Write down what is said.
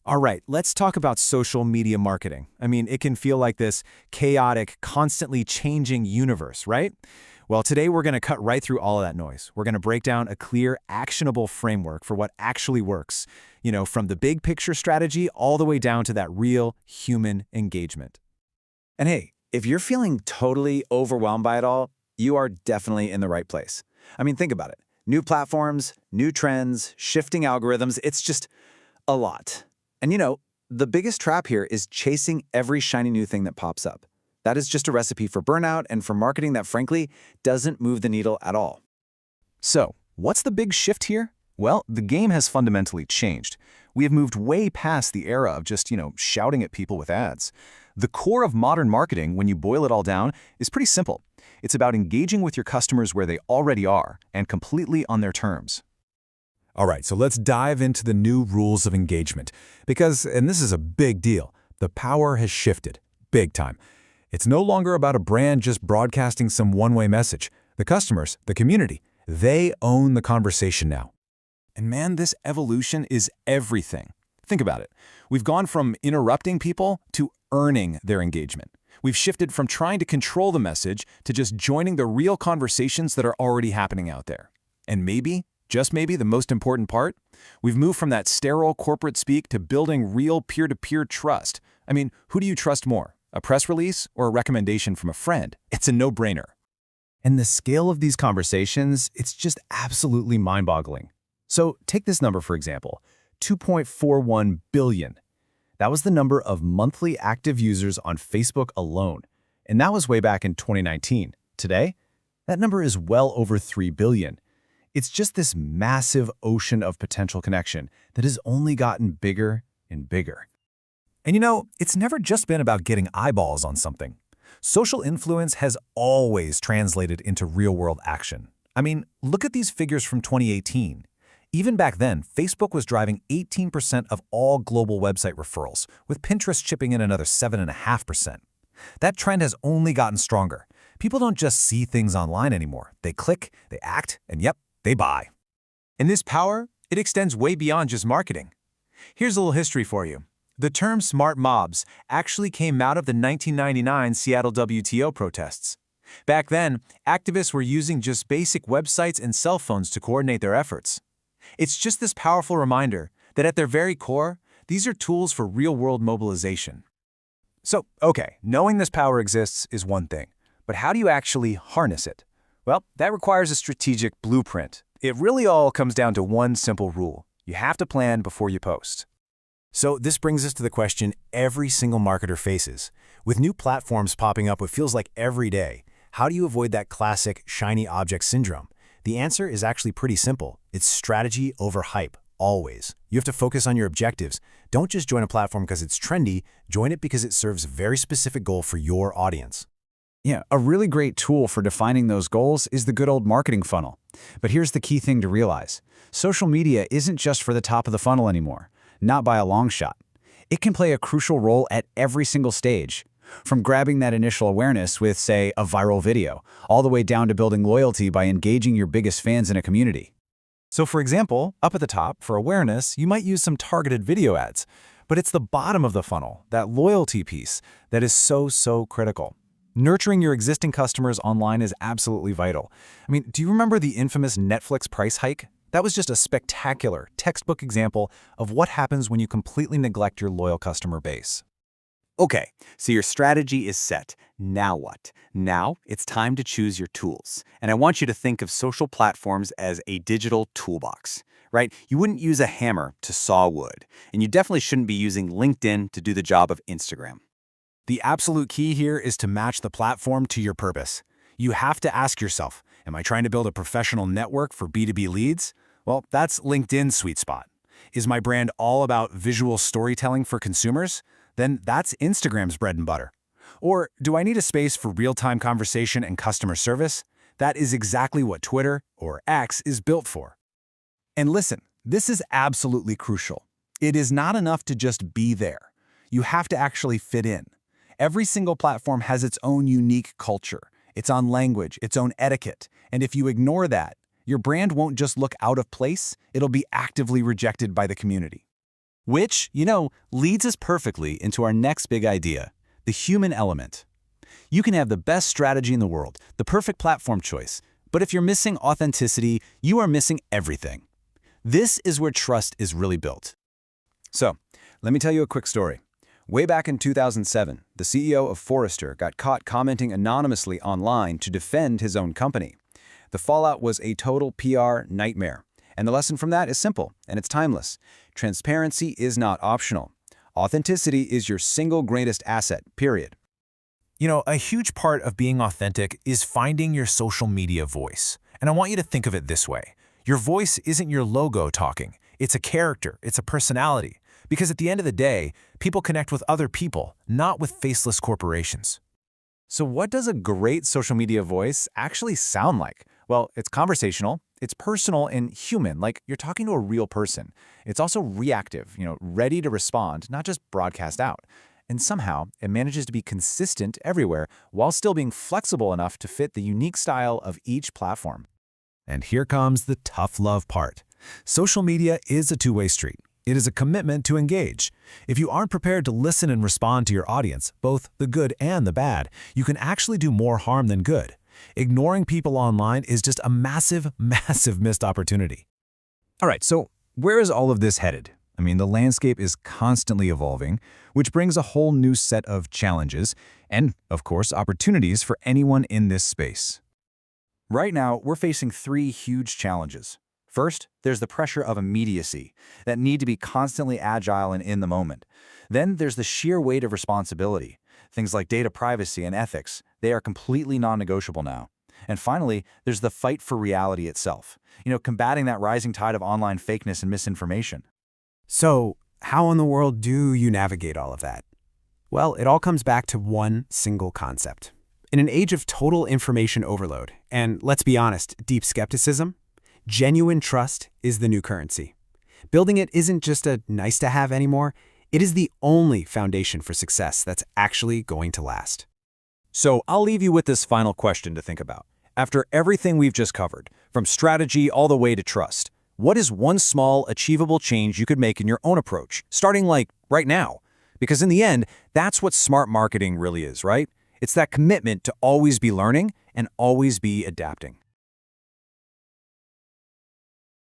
All right, let's talk about social media marketing. I mean, it can feel like this chaotic, constantly changing universe, right? Well, today we're going to cut right through all of that noise. We're going to break down a clear, actionable framework for what actually works, from the big picture strategy all the way down to that real human engagement. And hey, if you're feeling totally overwhelmed by it all, you are definitely in the right place. I mean, think about it. New platforms, new trends, shifting algorithms, it's just a lot. And the biggest trap here is chasing every shiny new thing that pops up. That is just a recipe for burnout and for marketing that, frankly, doesn't move the needle at all. So, what's the big shift here? Well, the game has fundamentally changed. We have moved way past the era of just, shouting at people with ads. The core of modern marketing, when you boil it all down, is pretty simple. It's about engaging with your customers where they already are and completely on their terms. All right, so let's dive into the new rules of engagement. Because, and this is a big deal, the power has shifted, big time. It's no longer about a brand just broadcasting some one-way message. The customers, the community, they own the conversation now. And man, this evolution is everything. Think about it. We've gone from interrupting people to earning their engagement. We've shifted from trying to control the message to just joining the real conversations that are already happening out there. And maybe, just maybe, the most important part, we've moved from that sterile corporate speak to building real peer-to-peer trust. I mean, who do you trust more? A press release or a recommendation from a friend? It's a no-brainer. And the scale of these conversations, it's just absolutely mind-boggling. So take this number, for example, 2.41 billion. That was the number of monthly active users on Facebook alone. And that was way back in 2019. Today, that number is well over 3 billion. It's just this massive ocean of potential connection that has only gotten bigger and bigger. And it's never just been about getting eyeballs on something. Social influence has always translated into real-world action. I mean, look at these figures from 2018. Even back then, Facebook was driving 18% of all global website referrals, with Pinterest chipping in another 7.5%. That trend has only gotten stronger. People don't just see things online anymore. They click, they act, and yep, they buy. And this power, it extends way beyond just marketing. Here's a little history for you. The term smart mobs actually came out of the 1999 Seattle WTO protests. Back then, activists were using just basic websites and cell phones to coordinate their efforts. It's just this powerful reminder that at their very core, these are tools for real-world mobilization. So, okay, knowing this power exists is one thing, but how do you actually harness it? Well, that requires a strategic blueprint. It really all comes down to one simple rule. You have to plan before you post. So this brings us to the question every single marketer faces. With new platforms popping up what feels like every day, how do you avoid that classic shiny object syndrome? The answer is actually pretty simple. It's strategy over hype, always. You have to focus on your objectives. Don't just join a platform because it's trendy, join it because it serves a very specific goal for your audience. Yeah, a really great tool for defining those goals is the good old marketing funnel. But here's the key thing to realize. Social media isn't just for the top of the funnel anymore, not by a long shot. It can play a crucial role at every single stage. From grabbing that initial awareness with, say, a viral video, all the way down to building loyalty by engaging your biggest fans in a community. So for example, up at the top, for awareness, you might use some targeted video ads. But it's the bottom of the funnel, that loyalty piece, that is so critical. Nurturing your existing customers online is absolutely vital. I mean, do you remember the infamous Netflix price hike? That was just a spectacular, textbook example of what happens when you completely neglect your loyal customer base. Okay, so your strategy is set. Now what? Now it's time to choose your tools. And I want you to think of social platforms as a digital toolbox, right? You wouldn't use a hammer to saw wood, and you definitely shouldn't be using LinkedIn to do the job of Instagram. The absolute key here is to match the platform to your purpose. You have to ask yourself, am I trying to build a professional network for B2B leads? Well, that's LinkedIn's sweet spot. Is my brand all about visual storytelling for consumers? Then that's Instagram's bread and butter. Or do I need a space for real-time conversation and customer service? That is exactly what Twitter, or X, is built for. And listen, this is absolutely crucial. It is not enough to just be there. You have to actually fit in. Every single platform has its own unique culture, its own language, its own etiquette. And if you ignore that, your brand won't just look out of place, it'll be actively rejected by the community. Which, leads us perfectly into our next big idea, the human element. You can have the best strategy in the world, the perfect platform choice, but if you're missing authenticity, you are missing everything. This is where trust is really built. So, let me tell you a quick story. Way back in 2007, the CEO of Forrester got caught commenting anonymously online to defend his own company. The fallout was a total PR nightmare. And the lesson from that is simple, and it's timeless. Transparency is not optional. Authenticity is your single greatest asset, period. A huge part of being authentic is finding your social media voice. And I want you to think of it this way. Your voice isn't your logo talking. It's a character. It's a personality. Because at the end of the day, people connect with other people, not with faceless corporations. So what does a great social media voice actually sound like? Well, it's conversational, it's personal and human, like you're talking to a real person. It's also reactive, ready to respond, not just broadcast out. And somehow, it manages to be consistent everywhere while still being flexible enough to fit the unique style of each platform. And here comes the tough love part. Social media is a two-way street. It is a commitment to engage. If you aren't prepared to listen and respond to your audience, both the good and the bad, you can actually do more harm than good. Ignoring people online is just a massive, massive missed opportunity. All right, so where is all of this headed? The landscape is constantly evolving, which brings a whole new set of challenges and, of course, opportunities for anyone in this space. Right now, we're facing three huge challenges. First, there's the pressure of immediacy, that need to be constantly agile and in the moment. Then there's the sheer weight of responsibility. Things like data privacy and ethics, they are completely non-negotiable now. And finally, there's the fight for reality itself, combating that rising tide of online fakeness and misinformation. So, how in the world do you navigate all of that? Well, it all comes back to one single concept. In an age of total information overload, and let's be honest, deep skepticism, genuine trust is the new currency. Building it isn't just a nice-to-have anymore, it is the only foundation for success that's actually going to last. So I'll leave you with this final question to think about. After everything we've just covered, from strategy all the way to trust, what is one small, achievable change you could make in your own approach, starting right now? Because in the end, that's what smart marketing really is, right? It's that commitment to always be learning and always be adapting.